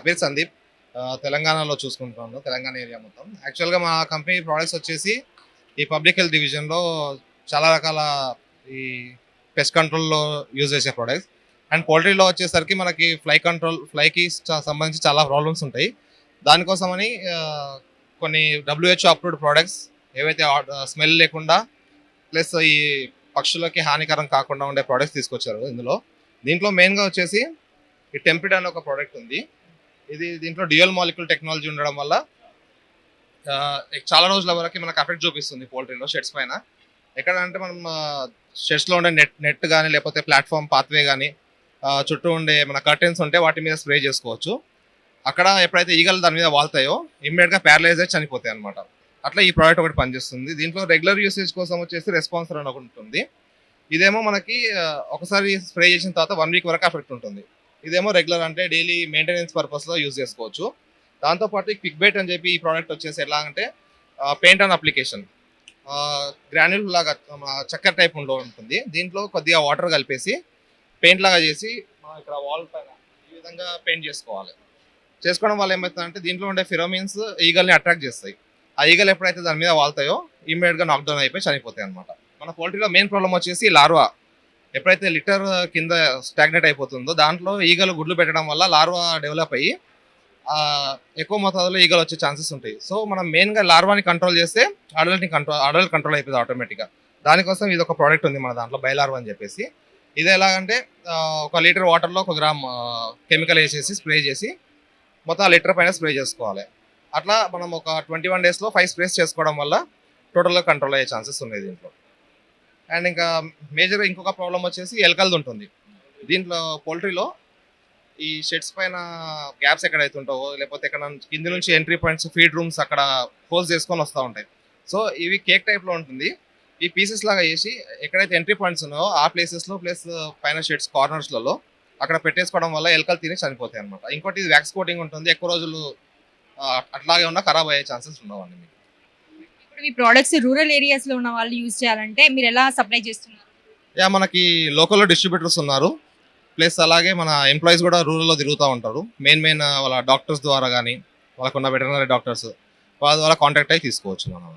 పేరు సందీప్. తెలంగాణలో చూసుకుంటున్నాను, తెలంగాణ ఏరియా మొత్తం. యాక్చువల్‌గా మా కంపెనీ ప్రొడక్ట్స్ వచ్చేసి ఈ పబ్లిక్ హెల్త్ డివిజన్‌లో చాలా రకాల ఈ పెస్ట్ కంట్రోల్‌లో యూజ్ చేసే ప్రొడక్ట్స్. అండ్ పౌల్ట్రీలో వచ్చేసరికి మనకి ఫ్లైకి సంబంధించి చాలా ప్రాబ్లమ్స్ ఉంటాయి. దానికోసమని కొన్ని డబ్ల్యూహెచ్ఓ అప్రూవ్డ్ ప్రొడక్ట్స్ ఏవైతే స్మెల్ లేకుండా ప్లస్ ఈ పక్షులకి హానికరం కాకుండా ఉండే ప్రొడక్ట్స్ తీసుకొచ్చారు ఇందులో. దీంట్లో మెయిన్‌గా వచ్చేసి ఈ టెంపిడ్ అనే ఒక ప్రోడక్ట్ ఉంది. దీంట్లో డ్యూయల్ మాలిక్యూల్ టెక్నాలజీ ఉండడం వల్ల చాలా రోజుల వరకు మనకు ఎఫెక్ట్ చూపిస్తుంది పౌల్ట్రీలో షెడ్స్ పైన. ఎక్కడ అంటే మనం షెడ్స్లో ఉండే నెట్ కానీ లేకపోతే ప్లాట్ఫామ్ పాత్వే కానీ చుట్టూ ఉండే మన కర్టెన్స్ ఉంటే వాటి మీద స్ప్రే చేసుకోవచ్చు. అక్కడ ఎప్పుడైతే ఈగలు దాని మీద వాళ్తాయో ఇమ్మీడియట్గా ప్యారలైజ్ అయి చనిపోతాయి అనమాట. అట్లా ఈ ప్రోడక్ట్ ఒకటి పనిచేస్తుంది. దీంట్లో రెగ్యులర్ యూసేజ్ కోసం వచ్చేసి రెస్పాన్సర్ అని ఒకటి ఉంటుంది. ఇదేమో మనకి ఒకసారి స్ప్రే చేసిన తర్వాత 1 వీక్ వరకు ఎఫెక్ట్ ఉంటుంది. ఇదేమో రెగ్యులర్ అంటే డైలీ మెయింటెనెన్స్ పర్పస్లో యూజ్ చేసుకోవచ్చు. దాంతోపాటు క్విక్ బైట్ అని చెప్పి ఈ ప్రోడక్ట్ వచ్చేసి ఎలా అంటే పెయింట్ అండ్ అప్లికేషన్ గ్రాన్యూల్ లాగా చక్కెర టైప్ ఉంటుంది. దీంట్లో కొద్దిగా వాటర్ కలిపేసి పెయింట్ లాగా చేసి ఇక్కడ వాల్ పైన ఈ విధంగా పెయింట్ చేసుకోవడం వల్ల ఏమవుతుందంటే దీంట్లో ఉండే ఫిరోమిన్స్ ఈగల్ని అట్రాక్ట్ చేస్తాయి. ఆ ఈగలు ఎప్పుడైతే దాని మీద వాళ్తాయో ఇమ్మీడియట్గా నాక్డౌన్ అయిపోయి చనిపోతాయి అనమాట. మన పౌల్ట్రీలో మెయిన్ ప్రాబ్లం వచ్చేసి లార్వా. ఎప్పుడైతే లిటర్ కింద స్టాగ్నేట్ అయిపోతుందో దాంట్లో ఈగలు గుడ్లు పెట్టడం వల్ల లార్వా డెవలప్ అయ్యి ఎక్కువ మోతాదులో ఈగలు వచ్చే ఛాన్సెస్ ఉంటాయి. సో మనం మెయిన్గా లార్వాని కంట్రోల్ చేస్తే అడల్ట్ కంట్రోల్ అయిపోతుంది ఆటోమేటిక్గా. దానికోసం ఇది ఒక ప్రోడక్ట్ ఉంది మన దాంట్లో బైలార్వా అని చెప్పేసి. ఇది ఎలాగంటే 1 లీటర్ వాటర్లో 1 గ్రామ్ కెమికల్ వేసేసి స్ప్రే చేసి మొత్తం లీటర్ పైన స్ప్రే చేసుకోవాలి. అట్లా మనం ఒక 21 డేస్లో 5 స్ప్రేస్ చేసుకోవడం వల్ల టోటల్గా కంట్రోల్ అయ్యే ఛాన్సెస్ ఉన్నాయి దీంట్లో. అండ్ ఇంకా మేజర్గా ఇంకొక ప్రాబ్లం వచ్చేసి ఎలకలది ఉంటుంది. దీంట్లో పౌల్ట్రీలో ఈ షెడ్స్ పైన గ్యాప్స్ ఎక్కడైతే ఉంటావో లేకపోతే ఎక్కడ కింది నుంచి ఎంట్రీ పాయింట్స్ ఫీడ్ రూమ్స్ అక్కడ హోల్స్ చేసుకొని వస్తూ ఉంటాయి. సో ఇవి కేక్ టైప్లో ఉంటుంది. ఈ పీసెస్ లాగా వేసి ఎక్కడైతే ఎంట్రీ పాయింట్స్ ఉన్నాయో ఆ ప్లేసెస్లో ప్లస్ పైన షెడ్స్ కార్నర్స్లలో అక్కడ పెట్టేసుకోవడం వల్ల ఎలకలు తిని చనిపోతాయి అనమాట. ఇంకోటి ఇది వ్యాక్స్ కోటింగ్ ఉంటుంది. ఎక్కువ రోజులు అట్లాగే ఉన్నా ఖరాబ్ అయ్యే ఛాన్సెస్ ఉండవండి మీకు. ఇప్పుడు ఈ ప్రొడక్ట్స్ రూరల్ ఏరియాస్ లో ఉన్న వాళ్ళు యూజ్ చేయాలంటే మీరు ఎలా సప్లై చేస్తున్నారు? మనకి లోకల్లో డిస్ట్రిబ్యూటర్స్ ఉన్నారు. ప్లస్ అలాగే మన ఎంప్లాయీస్ కూడా రూరల్లో తిరుగుతూ ఉంటారు. మెయిన్ వాళ్ళ డాక్టర్స్ ద్వారా కానీ వాళ్ళకున్న వెటర్నరీ డాక్టర్స్ వాళ్ళ ద్వారా కాంటాక్ట్ అయ్యి తీసుకోవచ్చు మనం.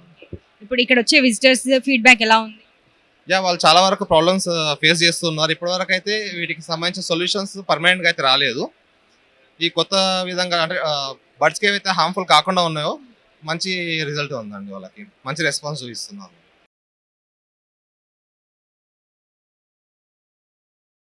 ఇప్పుడు ఇక్కడ వచ్చే విజిటర్స్ ఫీడ్బ్యాక్ ఎలా ఉంది? వాళ్ళు చాలా వరకు ప్రాబ్లమ్స్ ఫేస్ చేస్తున్నారు. ఇప్పటివరకు అయితే వీటికి సంబంధించిన సొల్యూషన్స్ పర్మనెంట్గా అయితే రాలేదు. ఈ కొత్త విధంగా అంటే బర్డ్స్కి ఏవైతే హార్మ్ఫుల్ కాకుండా ఉన్నాయో మంచి రిజల్ట్ ఉందండి. వాళ్ళకి మంచి రెస్పాన్స్ చూపిస్తున్నారు.